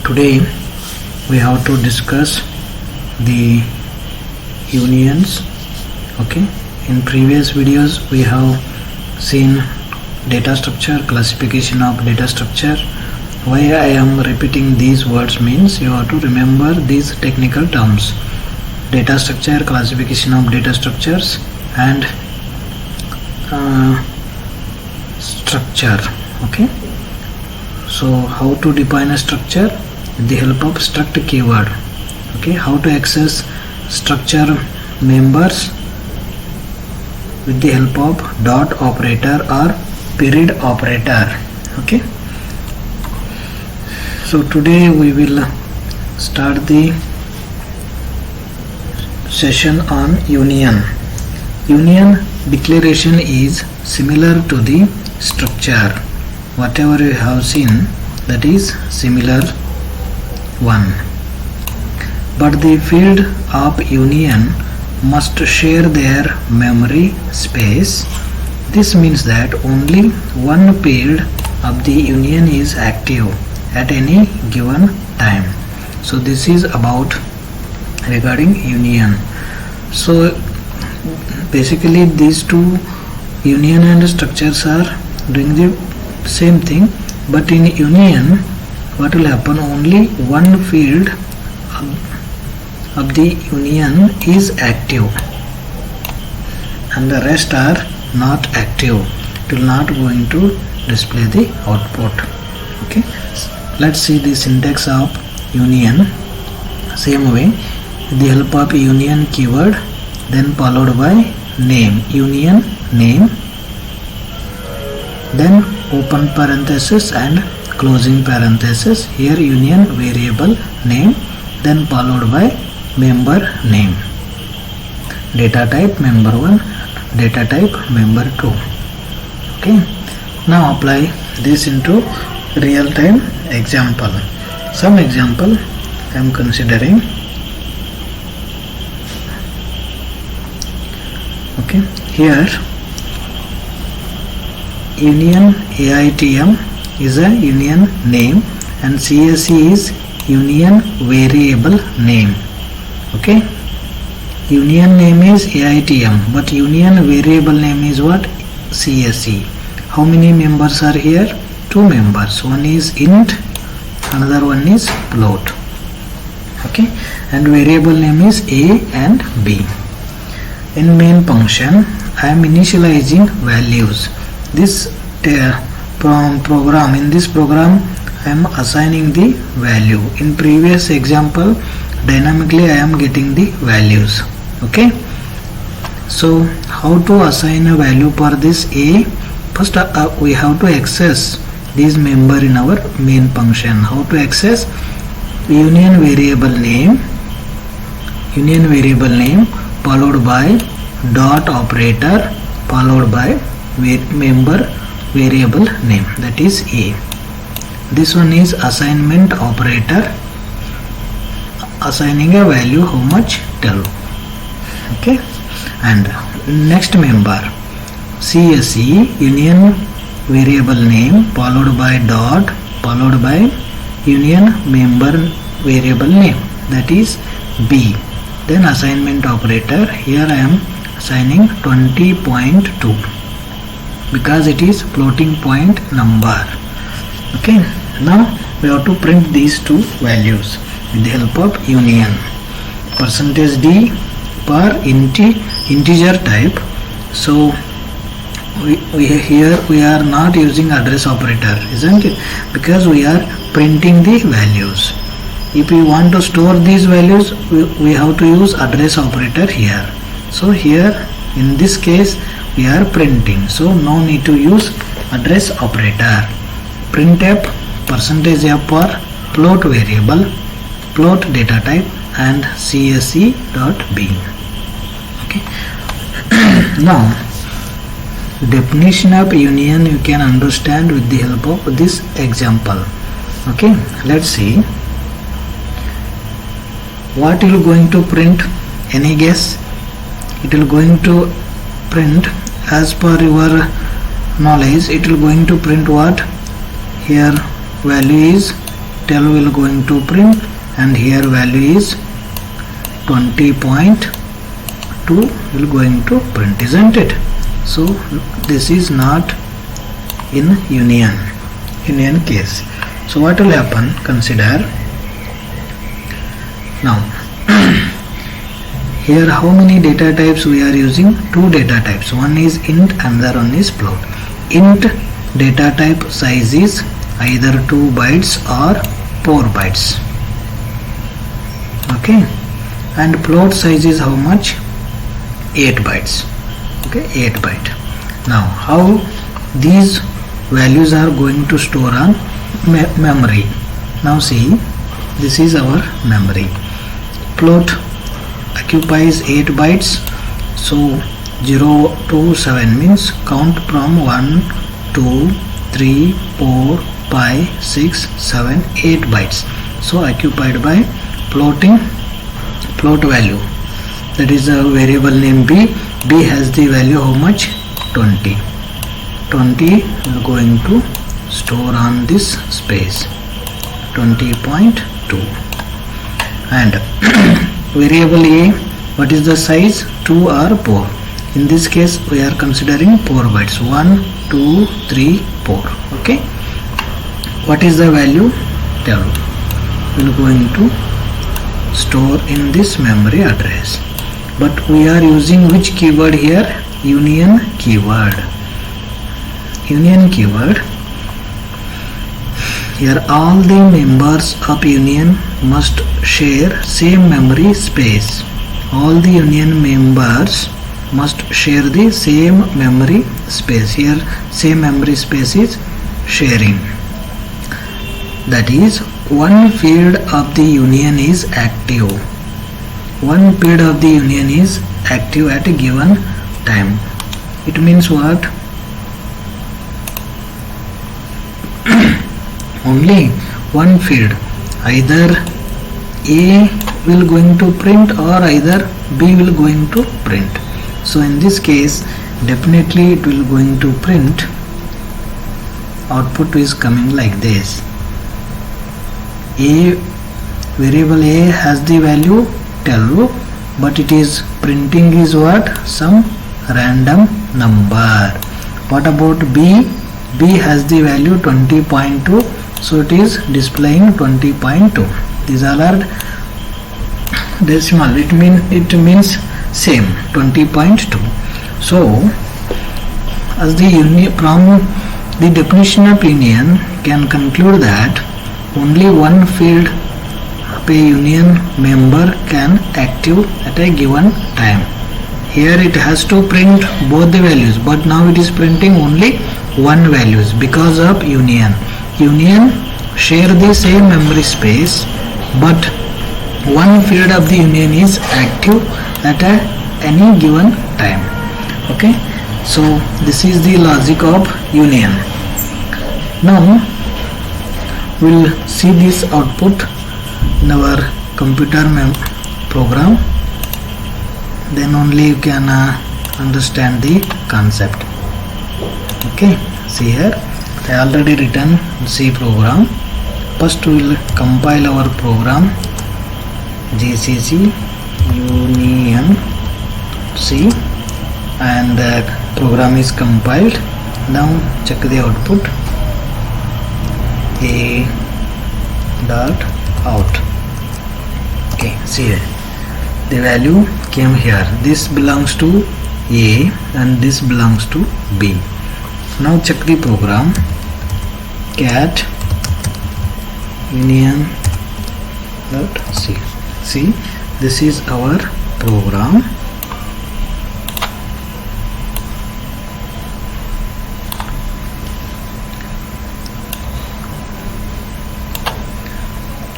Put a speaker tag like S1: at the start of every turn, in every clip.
S1: Today we have to discuss the unions. Okay, in previous videos we have seen data structure, classification of data structure. Why I am repeating these words means you have to remember these technical terms: data structure, classification of data structures, and structure. Okay, so how to define a structure with the help of struct keyword. Okay, how to access structure members with the help of dot operator or period operator. Okay, so today we will start the session on union. Union declaration is similar to the structure. Whatever you have seen, that is similar one, but the field of union must share their memory space. This means that only one field of the union is active at any given time. So this is about regarding union. So basically these two, union and structures, are doing the same thing, but in union what will happen, only one field of the union is active and the rest are not active. It will not going to display the output. Okay, let's see the syntax of union. Same way, with the help of union keyword, then followed by name, union name, then open parenthesis and closing parenthesis. Here union variable name, then followed by member name, data type member 1, data type member 2. Okay, now apply this into real time example. Some example I am considering. Okay, here union AITM is a union name and CSE is union variable name. Okay, union name is AITM, but union variable name is what? CSE. How many members are here? 2 members. One is int, another one is float. Okay, and variable name is A and B. In main function I am initializing values. This program, in this program I am assigning the value. In previous example, dynamically I am getting the values. Okay, so how to assign a value for this A? First we have to access this member in our main function. How to access? Union variable name followed by dot operator followed by member variable name, that is A. This one is assignment operator, assigning a value, how much? 12. Okay, and next member CSE, union variable name followed by dot followed by union member variable name, that is B. Then assignment operator, here I am assigning 20.2 because it is floating point number. Okay, now we have to print these two values with the help of union. %d per integer type. So we are not using address operator, isn't it? Because we are printing the values. If we want to store these values, we have to use address operator here. So here in this case we are printing, so no need to use address operator. Printf %f for float variable, float data type, and csc.b. Okay, now definition of union you can understand with the help of this example. Okay, let's see what you are going to print. Any guess? It will going to print, as per your knowledge, it will going to print what? Here value is tell will going to print, and here value is 20.2 will going to print, isn't it? So this is not in union case. So what will happen? Consider now. Here how many data types we are using? Two data types. One is int, another one is float. Int data type size is either 2 bytes or 4 bytes. Okay, and float size is how much? 8 bytes. Okay, 8 byte. Now how these values are going to store on memory? Now see, this is our memory. Float occupies 8 bytes, so 0 to 7 means count from 1 2 3 4 5 6 7 8 bytes. So occupied by float value, that is a variable name b. B has the value how much? 20 will going to store on this space, 20.2. and variable a, what is the size? 2 or 4. In this case we are considering 4 bytes, 1 2 3 4. Okay, what is the value? Tell will going to store in this memory address. But we are using which keyword here? Union keyword. Here all the members of union must share same memory space. All the union members must share the same memory space. Here same memory space is sharing. That is, one field of the union is active. One field of the union is active at a given time. It means what? Only one field, either A will going to print or either B will going to print. So in this case definitely it will going to print. Output is coming like this. Variable A has the value 12, but it is printing is what? Some random number. What about B? B has the value 20.2, so it is displaying 20.2. These all are decimal. It means same, 20.2. So as from the definition of union can conclude that only one field of a union member can active at a given time. Here it has to print both the values, but now it is printing only one values because of union. Union share the same memory space, but one field of the union is active at any given time. Okay, so this is the logic of union. Now we'll see this output in our computer program, then only you can understand the concept. Okay, see here I already written C program. First we will compile our program, GCC union C, and the program is compiled. Now check the output, a dot out. Okay, see here the value came here. This belongs to A and this belongs to B. Now check the program, cat union dot C. See, this is our program.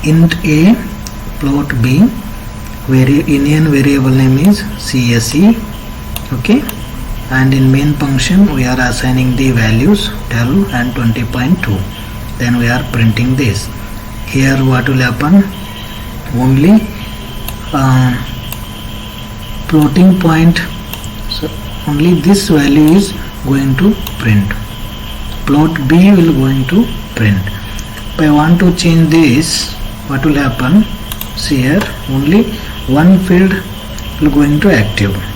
S1: Int A, float B, union variable name is CSE. Okay, and in main function we are assigning the values 12 and 20.2. Then we are printing this. Here what will happen? Only floating point, so only this value is going to print. Float B will going to print. if I want to change this, what will happen? See here, only one field will go into active.